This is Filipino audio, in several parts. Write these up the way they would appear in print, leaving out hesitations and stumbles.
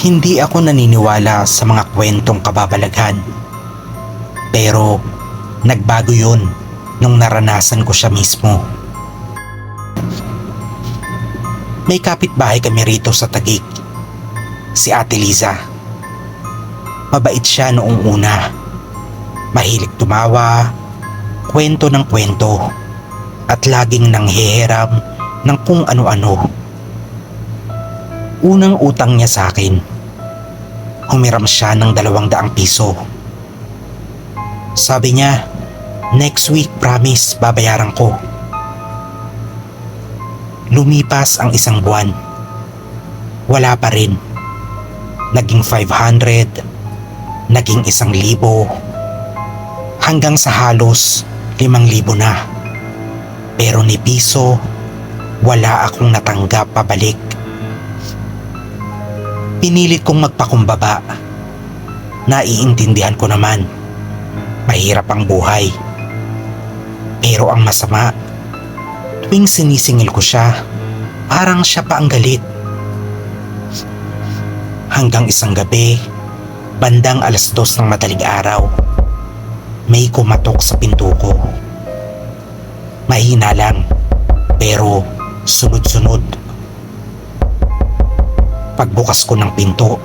Hindi ako naniniwala sa mga kwentong kababalaghan. Pero nagbago yun nung naranasan ko siya mismo. May kapitbahay kami rito sa Taguig, si Ate Liza. Mabait siya noong una. Mahilig tumawa, kwento ng kwento, at laging nanghihiram ng kung ano-ano. Unang utang niya sa akin, humiram siya ng 200 piso. Sabi niya, next week promise babayaran ko. Lumipas ang isang buwan. Wala pa rin. Naging 500, naging 1,000, hanggang sa halos 5,000 na. Pero ni piso, wala akong natanggap pabalik. Pinilit kong magpakumbaba. Naiintindihan ko naman, mahirap ang buhay. Pero ang masama, tuwing sinisingil ko siya, parang siya pa ang galit. Hanggang isang gabi, bandang 2:00 ng madaling araw, may kumatok sa pinto ko. Mahina lang, pero sunod-sunod. Pagbukas ko ng pinto,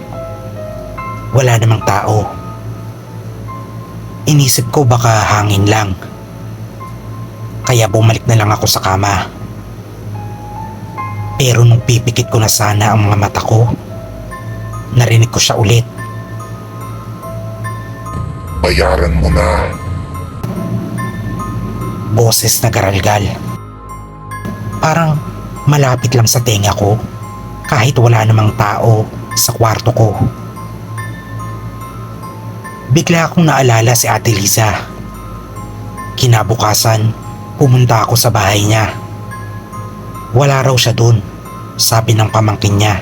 wala namang tao. Inisip ko baka hangin lang. Kaya bumalik na lang ako sa kama. Pero nung pipikit ko na sana ang mga mata ko, narinig ko siya ulit. Bayaran mo na. Boses na garalgal. Parang malapit lang sa tenga ko kahit wala namang tao sa kwarto ko. Bigla akong naalala si Ate Liza. Kinabukasan, pumunta ako sa bahay niya. Wala raw siya dun, sabi ng pamangkin niya.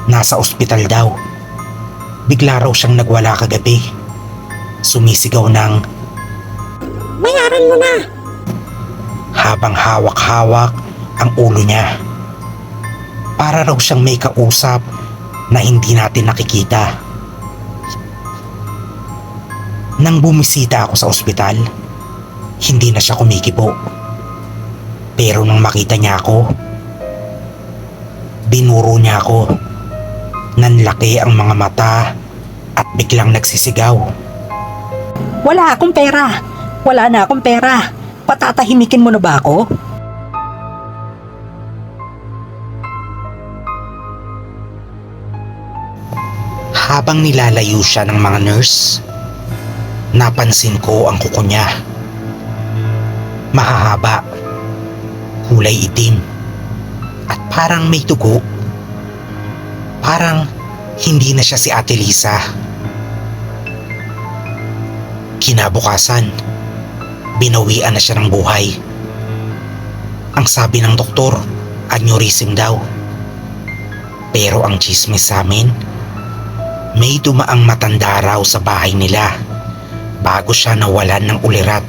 Nasa ospital daw. Bigla raw siyang nagwala kagabi. Sumisigaw ng, Bayaran mo na! habang hawak-hawak ang ulo niya. Para raw siyang may kausap na hindi natin nakikita. Nang bumisita ako sa ospital, hindi na siya kumikibo. Pero nang makita niya ako, dinuro niya ako. Nanlaki ang mga mata at biglang nagsisigaw. Wala akong pera! Wala na akong pera! Patatahimikin mo na ba ako? Habang nilalayo siya ng mga nurse, napansin ko ang kuko niya. Mahahaba, kulay itim, at parang may dugo. Parang hindi na siya si Ate Liza. Kinabukasan, binawian na siya ng buhay. Ang sabi ng doktor, aneurysm daw. Pero ang chismis sa amin, may dumaang matanda raw sa bahay nila bago siya nawalan ng ulirat.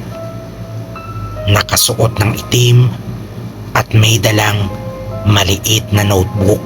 Nakasuot ng itim at may dalang maliit na notebook.